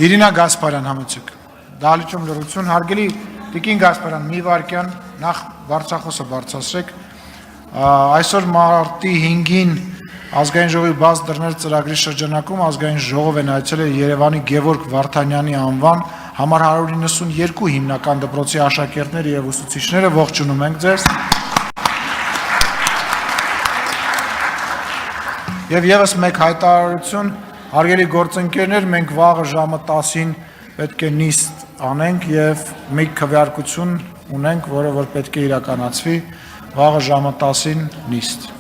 Իրինա Գասպարյան համեցեք։ Դահլիճում լրություն, հարգելի Տիկին Գասպարյան, մի վարքյան նախ վարչախոսը բարձրացրեք։ Այսօր մարտի 5-ին Ազգային ժողովի բաց դռներ ծրագրի շրջանակում Ազգային ժողով են այցելել Երևանի Գևորգ Վարդանյանի անվան համար 192 հիմնական դպրոցի աշակերտները եւ ուսուցիչները, ողջունում ենք ձեզ։ Եվ եւս մեկ հայտարարություն, հարգելի գործընկերներ, մենք վաղը ժամը 10-ին պետք է նիստ անենք եւ մի քվեարկություն ունենք, որը որ պետք է իրականացվի վաղը ժամը 10-ին նիստ։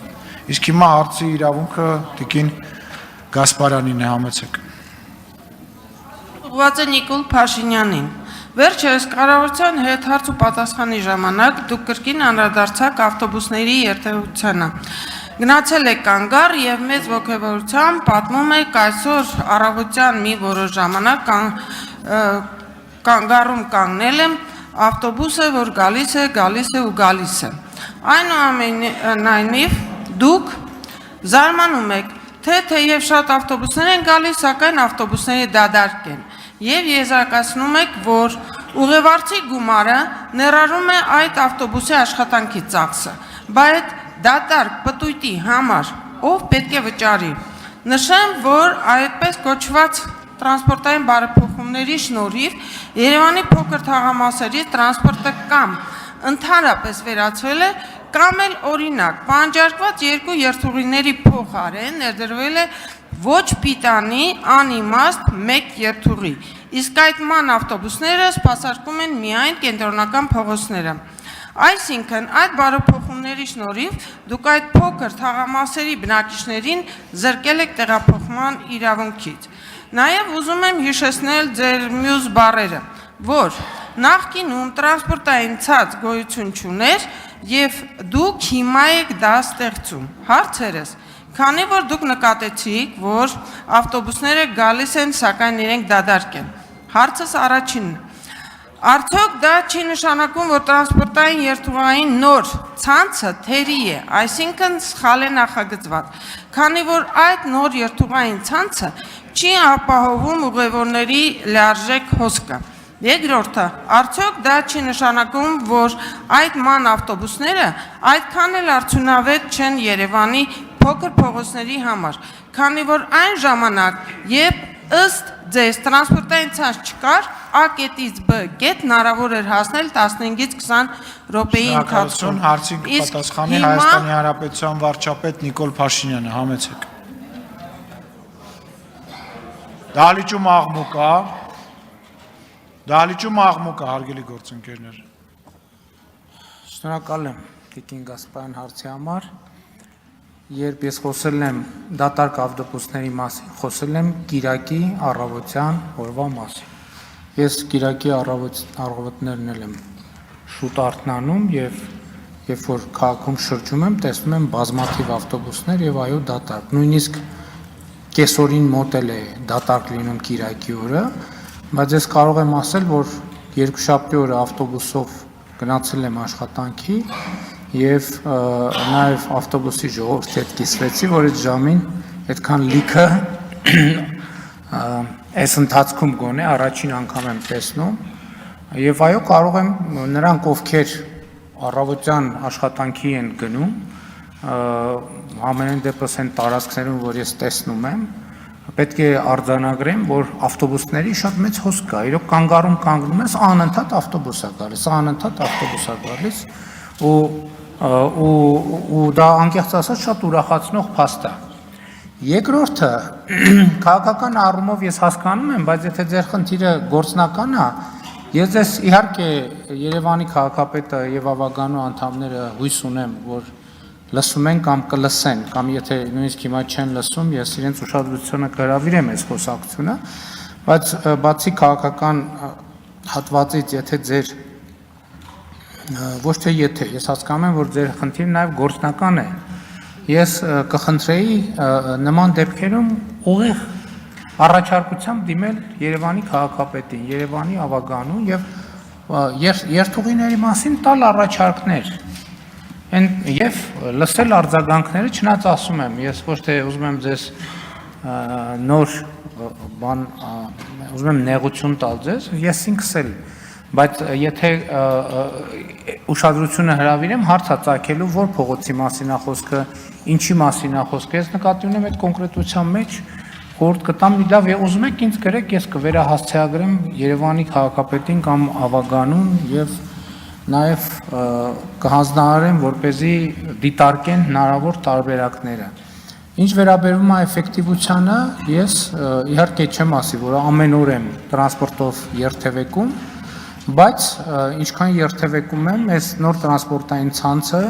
Իսկ հիմա հարցի իրավունքը Տիկին Գասպարյանին է, համեցեք։ Ուղղված է Նիկոլ Փաշինյանին։ Վերջերս կառավարության հետ հարց ու պատասխանի ժամանակ դուք կրկին անդրադարձաք ավտոբուսների երթևեկությանը։ Գնացել եք կանգառ եւ մեծ ողջավորությամբ պատմում եք այսօր առավոտյան մի որոշ ժամանակ կանգառում կանգնել եմ ավտոբուսը, որ գալիս է։ Այնուամենայնիվ դուք զարմանում եք, թե թեև շատ ավտոբուսներ են գալիս, սակայն ավտոբուսների դադարք են եւ եզրակացնում եք, որ ուղևորցի գումարը ներառում է այդ ավտոբուսի աշխատանքի ծախսը, բայց դատարկ պտույտի համար ով պետք է վճարի։ Նշեմ, որ այդպես կոչված տրանսպորտային բարեփոխումների շնորհիվ Երևանի փոքր թաղամասերի տրանսպորտը կամ ընդհանրապես վերացվել է, կամ էլ օրինակ պահանջարկված երկու երթուղիների փոխարեն ներդրվել է ոչ պիտանի անիմաստ մեկ երթուղի, իսկ այդ ման ավտոբուսները սպասարկում են միայն կենտրոնական փողոցները։ Այսինքն այդ բարեփոխումների շնորհիվ դուք այդ փոքր թաղամասերի բնակիչներին զրկել եք տեղափոխման իրավունքից։ Նաև ուզում եմ հիշեցնել ձեր մյուս բառերը, որ նախկինում տրանսպորտային ցած գոյություն չուներ եւ դուք հիմա եք դա ստեղծում։ Հարցերս, քանի որ դուք նկատեցիք, որ ավտոբուսները գալիս են, սակայն իրենք դադարք են։ Հարցս առաջինն է. Արդյոք դա չի նշանակում, որ տրանսպորտային երթուղային նոր ցանցը թերի է, այսինքն սխալ է նախագծված, քանի որ այդ նոր երթուղային ցանցը չի ապահովում ուղևորների լիարժեք հոսքը։ Երկրորդը, արդյոք դա չի նշանակում, որ այդ ման ավտոբուսները այդքան էլ արդյունավետ չեն Երևանի փոքր փողոցների համար, քանի որ այն ժամանակ, երբ ըստ ձեզ տրանսպորտային ցանց չկար, A կետից B կետ հնարավոր էր հասնել 15-ից 20 րոպեի ընթացքում։ Հարցին կպատասխանի Հայաստանի Հանրապետության վարչապետ Նիկոլ Փաշինյանը, համեցեք։ Դահլիճում աղմուկ է, հարգելի գործընկերներ։ Շնորհակալ եմ Տիկին Գասպարյան հարցի համար։ Երբ ես խոսել եմ դատարկ ավտոբուսների մասին, խոսել եմ կիրակի առավոտյան օրվա մասին։ Ես կիրակի առավոտներն եմ շուտ արթնանում եւ երբ որ քաղաքում շրջում եմ, տեսնում եմ բազմաթիվ ավտոբուսներ եւ այո դատարկ։ Նույնիսկ կեսօրին մոտ է դատարկ լինում կիրակի օրը, բայց ես կարող եմ ասել, որ երկուշաբթի օրը ավտոբուսով գնացել եմ աշխատանքի եւ նաեւ ավտոբուսի ժողովրդի հետ կիսվեցի, որ այդ ժամին այդքան լիքը այս ընթացքում գոնե առաջին անգամ եմ տեսնում եւ այո կարող եմ նրանք ովքեր առավոտյան աշխատանքի են գնում ամենայն դեպս են տարածքներում, որ ես տեսնում եմ, պետք է արձանագրեմ, որ ավտոբուսների շատ մեծ հոսք կա։ Իրոք կանգառում կանգնում ես, անընդհատ ավտոբուս է գալիս, ու դա անկեղծ ասած շատ ուրախացնող փաստ է։ Երկրորդը, քաղաքական առումով ես հասկանում եմ, բայց եթե ձեր խնդիրը գործնական է, ես ձեզ իհարկե Երևանի քաղաքապետը եւ ավագանու անդամները հույս ունեմ, որ լսում են կամ կլսեն, կամ եթե նույնիսկ հիմա չեն լսում, ես իրենց ուշադրությունը կհրավիրեմ այս խոսակցությունը, բայց բացի քաղաքական հատվածից, եթե ձեր ոչ թե եթե, ես հասկանում եմ, որ ձեր խնդիրը նաև գործնական է, ես կխնդրեի նման դեպքերում ուղիղ առաջարկությամբ դիմել Երևանի քաղաքապետին, Երևանի ավագանուն եւ երթուղիների մասին տալ առաջարկներ եւ լսել արձագանքները, չնայած ասում եմ, ես ոչ թե ուզում եմ ձեզ նոր բան ուզում եմ նեղություն տալ ձեզ, ես ինքս էլ, բայց եթե ուշադրությունը հրավիրեմ հարցա ծագելու, որ փողոցի մասին է խոսքը, ինչի մասին է խոսքը, ես նկատի ունեմ այդ կոնկրետության մեջ խորհուրդ կտամ, լավ, ուզում եք ինձ գրեք, ես կվերահասցեագրեմ Երևանի քաղաքապետին կամ ավագանուն եւ նաեւ կհանձնարարեմ, որպեսզի դիտարկեն հնարավոր տարբերակները։ Ինչ վերաբերում է էֆեկտիվությանը, ես իհարկե չեմ ասի, որ ամեն օր եմ տրանսպորտով երթևեկում, բայց ինչքան երթևեկում եմ, այս նոր տրանսպորտային ցանցը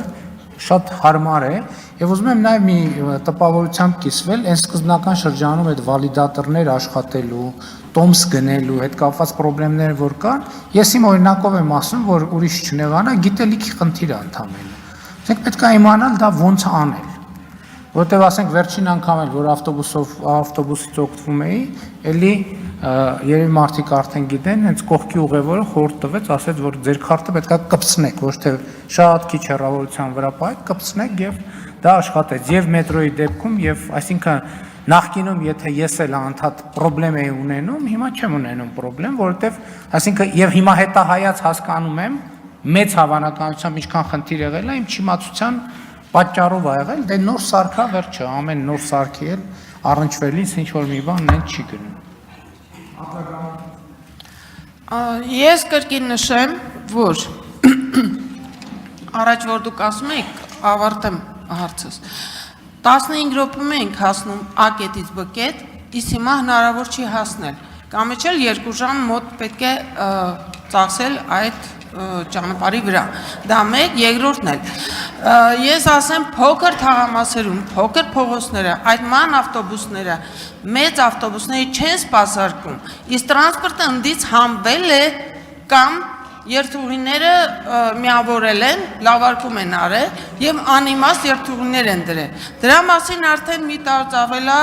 շատ հարմար է եւ ուզում եմ նաեւ մի տպավորությամբ կիսվել, այն սկզբնական շրջանում այդ վալիդատորներ աշխատելու, տոմս գնելու հետ կապված խնդիրներ որ կան, ես իմ օրինակով եմ ասում, որ ուրիշ չնեղանա, գիտելիքի խնդիր է ընդհանրապես։ Ասենք պետք է իմանալ դա ոնց անել։ Որտեւ ասենք վերջին անգամ էլ որ ավտոբուսից օգտվում էի, էլի երևի մարդիկ արդեն գիտեն, հենց կողքի ուղևորը խորհուրդ տվեց, ասեց, որ ձեր քարտը պետք է կպցնեք, ոչ թե շատ քիչ հեռավորության վրա պահեք, կպցնեք եւ դա աշխատեց եւ մետրոյի դեպքում եւ այսինքն նախկինում եթե ես էլ անդադ խնդրեմ էի ունենում, հիմա չեմ ունենում խնդրեմ, որովհետեւ այսինքն եւ հիմա հետահայաց հասկանում եմ մեծ հավանականությամբ ինչքան խնդիր եղել է իմ չիմացության պատճառով ա եղել, դե նոր սարքա վերջը, ամեն նոր սարքի էլ առնչվելիս ինչ որ մի բան նեն չի գնում։ Ես կրկին նշեմ, որ առաջ որ դուք ասում եք, ավարտեմ հարցս, 15 րոպեում ենք հասնում A կետից B կետ, իսկ հիմա հնարավոր չի հասնել, կամ էլ 2 ժամ մոտ պետք է ծախսել այդ ճանապարհի վրա, դա մեկ, երկրորդն էլ, ես ասեմ փոքր թաղամասերում, փոքր փողոցները, այդ ման ավտոբուսները, մեծ ավտոբուսների չեն սպասարկում, իսկ տրանսպորտը ընդից համվել է կամ երթուղիները միավորել են, լավարկում են արել եւ անիմաստ երթուղիներ են դրել։ Դրա մասին արդեն մի տարուց ավելա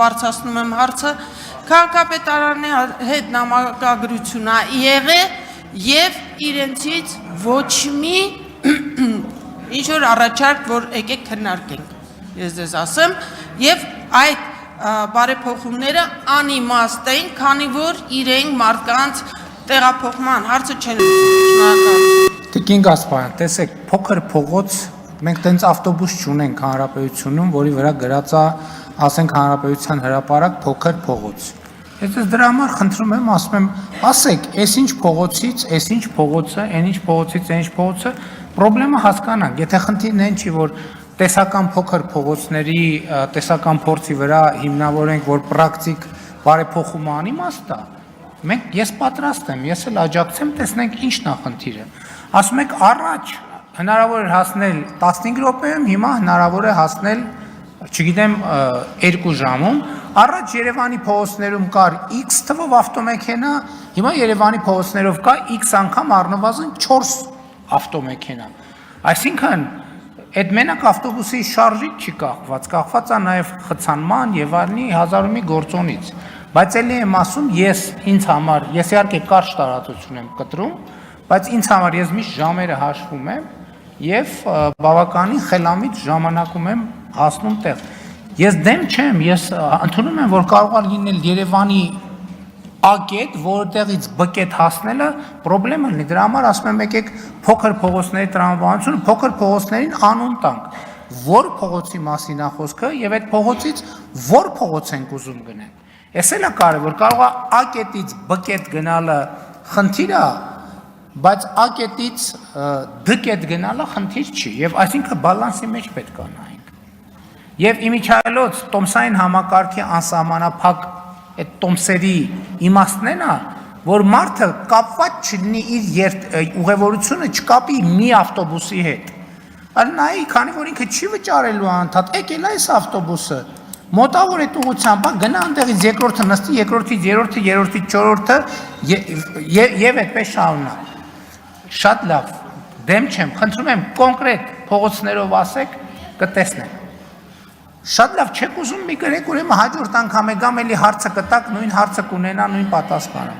բարձրացնում եմ հարցը, քաղաքապետարանի հետ նամակագրություն է եղել եւ իրենցից ոչ մի ինչ որ առաջարկ, որ եկեք քննարկենք, ես ձեզ ասեմ, եւ այդ բարեփոխումները անիմաստ են, քանի որ իրենք մարդկանց տեղափոխման հարցը չեն լուծում։ Շնորհակալություն։ Տիկին Գասպարյան, տեսեք, փոքր փողոց մենք տենց ավտոբուս չունենք հանրապետությունում, որի վրա գրած է, ասենք հանրապետության հրապարակ փոքր փողոց։ Ես դրա համար խնդրում եմ, ասում եմ, ասեք, այսինչ փողոցից, այսինչ փողոցը, այնինչ փողոցից, այնինչ փողոցը, խնդրեմը հասկանանք, եթե խնդիրն այն չի, որ տեսական փոքր փողոցների տեսական փորձի վրա հիմնավորենք, որ պրակտիկ բարեփոխումը անիմաստ է, մենք ես պատրաստ եմ, ես էլ աջակցեմ, տեսնենք ինչն է խնդիրը։ Ասում եք առաջ հնարավոր էր հասնել 15 րոպեում, հիմա հնարավոր է հասնել, չգիտեմ, 2 ժամում, առաջ Երևանի փողոցներում կար X թվով ավտոմեքենա, հիմա Երևանի փողոցներով կա X անգամ առնվազն 4 ավտոմեքենա։ Այսինքն այդ մենակ ավտոբուսի շարժից չի կախված, կախված է նաև խցանման եւ այլնի հազար ու մի գործոնից։ Բայց ելի եմ ասում, ես ինձ համար, ես իհարկե կարճ տարածություն եմ կտրում, բայց ինձ համար ես միշտ ժամերը հաշվում եմ եւ բավականին խելամիտ ժամանակում եմ հասնում տեղ։ Ես դեմ չեմ, ես ընդունում եմ, որ կարող է լինել Երևանի A կետ, որտեղից B կետ հասնելը խնդրեմ լինի։ Դրա համար ասում եմ, եկեք փոքր փողոցների տրամաբանությունը, փոքր փողոցներին անուն տանք։ Որ փողոցի մասին է խոսքը եւ այդ փողոցից որ փողոց ենք ուզում գնալ։ Էս էլ է կարևոր, կարող է A կետից B կետ գնալը խնդիր է, բայց A կետից D կետ գնալը խնդիր չի եւ այսինքն բալանսի մեջ պետք է նայենք։ Եվ իմիջայլոց տոմսային համակարգի անսահմանափակ այդ տոմսերի իմաստն է, որ մարդը կապված չլինի իր ուղևորությունը չկապի մի ավտոբուսի հետ։ Այլ նայի, քանի որ ինքը չի վճարելու անդադ, եկել է այս ավտոբուսը, մոտավոր այդ ուղղությամբ, գնա այնտեղից երկրորդը նստի, երկրորդից երրորդը, երրորդից չորրորդը եւ այդպես շարունակ։ Շատ լավ, դեմ չեմ, խնդրում եմ կոնկրետ փողոցներով ասեք, կտեսնենք։ Շատ լավ չեք ուզում մի գրեք, ուրեմն հաջորդ անգամ եկամ էլի հարցը կտակ, նույն հարցը կունենա նույն պատասխանը։